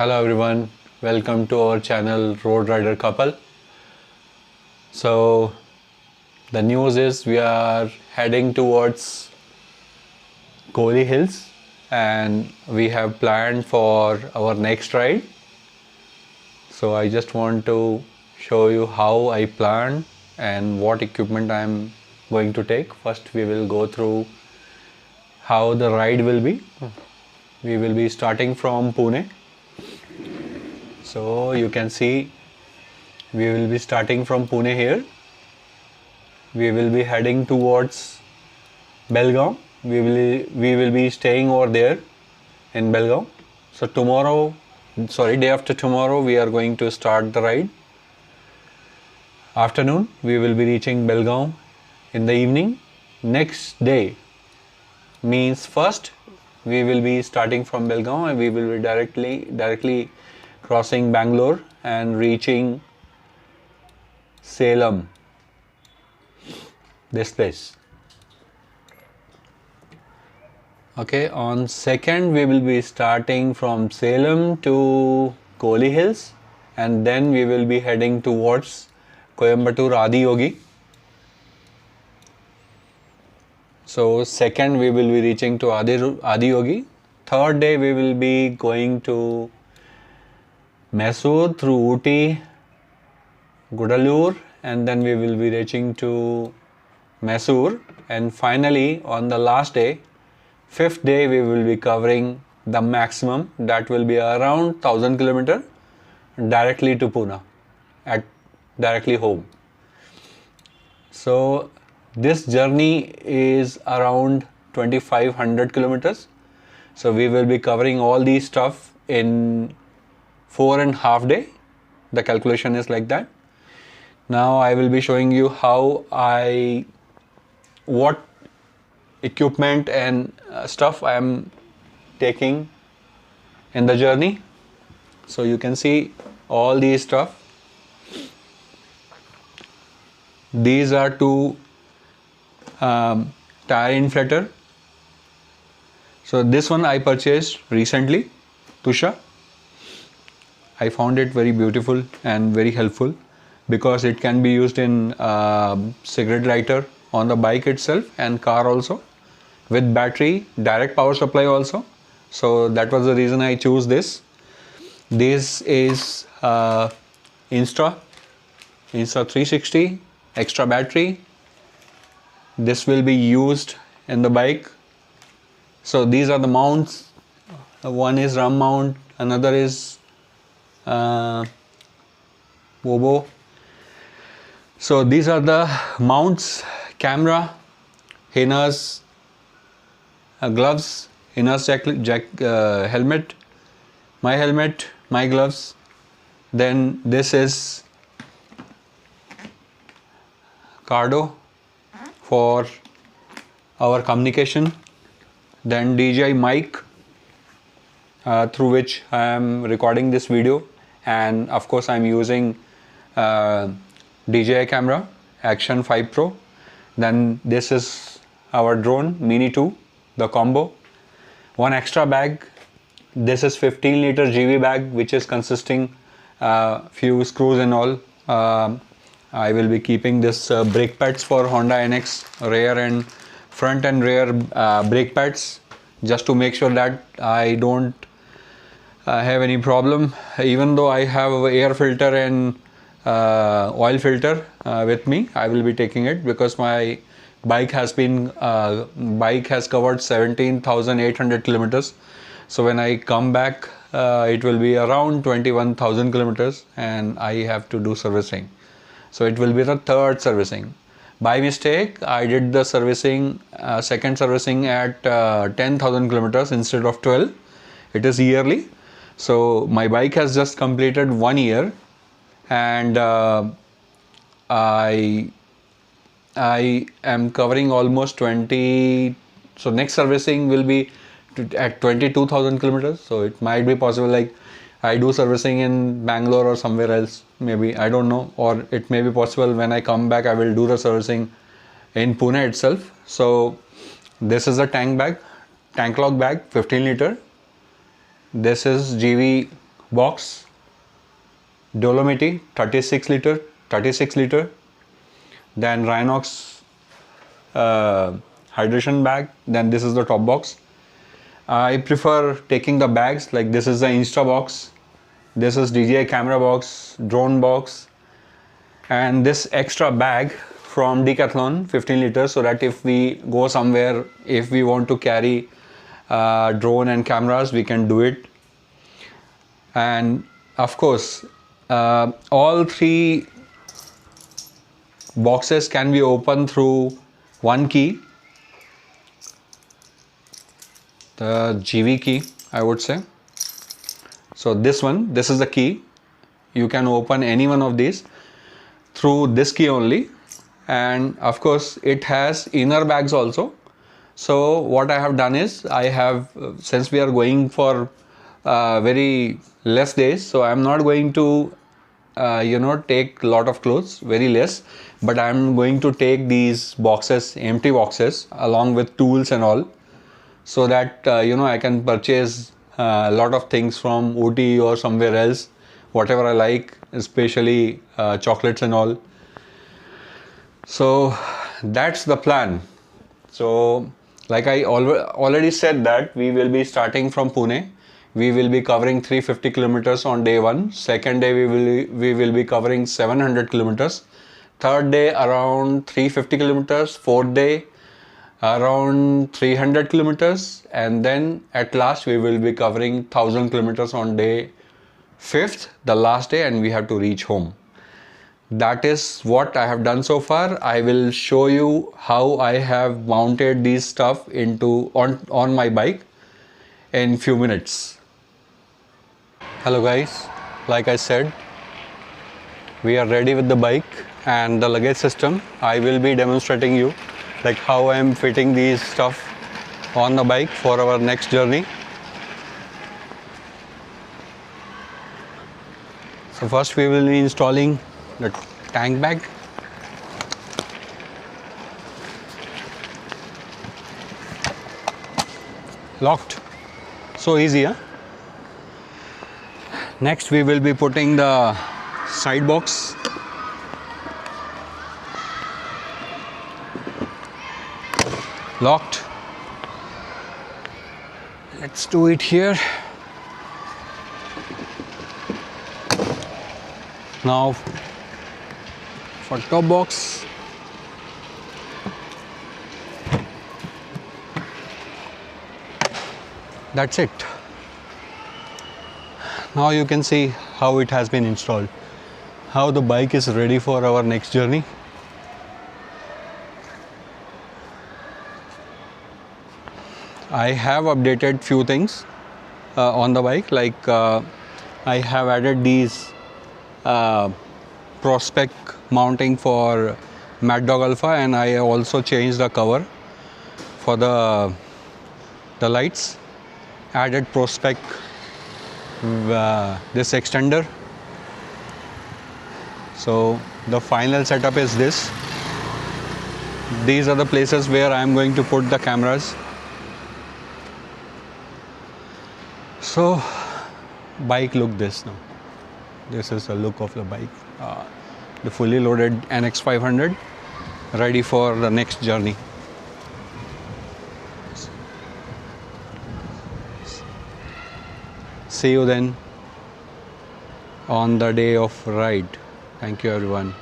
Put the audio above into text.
Hello everyone, welcome to our channel Road Rider Couple. So the news is we are heading towards Kolli Hills and we have planned for our next ride. So I just want to show you how I plan and what equipment I am going to take. First we will go through how the ride will be. We will be starting from Pune. So you can see we will be starting from Pune here. We will be heading towards Belgaum. We will be staying over there in Belgaum. So day after tomorrow, we are going to start the ride. Afternoon, we will be reaching Belgaum in the evening. Next day means first we will be starting from Belgaum and we will be directly crossing Bangalore and reaching Salem, this place. Okay, on second we will be starting from Salem to Kolli Hills and then we will be heading towards Coimbatore Adiyogi. So second we will be reaching to Adiyogi. Third day we will be going to Mysuru through Ooty, Gudalur, and then we will be reaching to Mysuru, and finally on the last day, fifth day, we will be covering the maximum, that will be around 1000 km directly to Pune, directly home. So this journey is around 2500 kilometers. So we will be covering all these stuff in 4.5 days. The calculation is like that. Now I will be showing you what equipment and stuff I am taking in the journey. So you can see all these stuff. These are two tire inflator. So this one I purchased recently, Tusha. I found it very beautiful and very helpful because it can be used in cigarette lighter on the bike itself and car also, with battery, direct power supply also. So that was the reason I chose this. This is Insta 360 extra battery. This will be used in the bike. So these are the mounts. One is ram mount, another is Bobo. So these are the mounts: camera, harness, gloves, harness, helmet, my gloves. Then this is Cardo for our communication. Then DJI mic through which I am recording this video, and of course I am using DJI camera Action 5 Pro. Then this is our drone Mini 2, the combo. One extra bag. This is 15-liter Givi bag, which is consisting few screws and all. I will be keeping this brake pads for Honda NX, rear and front and rear brake pads, just to make sure that I don't have any problem. Even though I have air filter and oil filter with me, I will be taking it because my bike has covered 17,800 kilometers. So when I come back, it will be around 21,000 kilometers and I have to do servicing. So it will be the third servicing. By mistake, I did the servicing, second servicing at 10,000 kilometers instead of 12. It is yearly. So my bike has just completed 1 year, and I am covering almost 20. So next servicing will be at 22,000 kilometers. So it might be possible like I do servicing in Bangalore or somewhere else, maybe, I don't know, or it may be possible when I come back I will do the servicing in Pune itself. So this is a tank lock bag, 15 liter. This is Givi box, Dolomiti 36 liter, then Rhinox hydration bag, then this is the top box. I prefer taking the bags, like this is the Insta box, this is DJI camera box, drone box, and this extra bag from Decathlon 15 liters, so that if we go somewhere, if we want to carry drone and cameras, we can do it. And of course, all three boxes can be opened through one key, the Givi key, I would say. So this is the key. You can open any one of these through this key only. And of course it has inner bags also. So what I have done is, I have, since we are going for very less days, so I am not going to take a lot of clothes, very less, but I am going to take these boxes, empty boxes, along with tools and all, so that I can purchase a lot of things from Ooty or somewhere else, whatever I like, especially chocolates and all. So that's the plan. So like I already said that we will be starting from Pune. We will be covering 350 kilometers on day 1. Second day we will be covering 700 kilometers. Third day around 350 kilometers. Fourth day around 300 kilometers. And then at last we will be covering 1000 kilometers on day 5th, the last day, and we have to reach home. That is what I have done so far. I will show you how I have mounted these stuff on my bike in few minutes. Hello guys, like I said, we are ready with the bike and the luggage system. I will be demonstrating you like how I am fitting these stuff on the bike for our next journey. So first we will be installing the tank bag. Locked. So easy, huh? Next we will be putting the side box. Locked. Let's do it here. Now for top box. That's it. Now you can see how it has been installed, how the bike is ready for our next journey. I have updated few things on the bike, like I have added these Prospect mounting for Mad Dog Alpha, and I also changed the cover for the lights, added Prospect this extender. So the final setup is this. These are the places where I am going to put the cameras. So bike look this now. This is the look of the bike. The fully loaded NX500 ready for the next journey. See you then on the day of ride. Thank you everyone.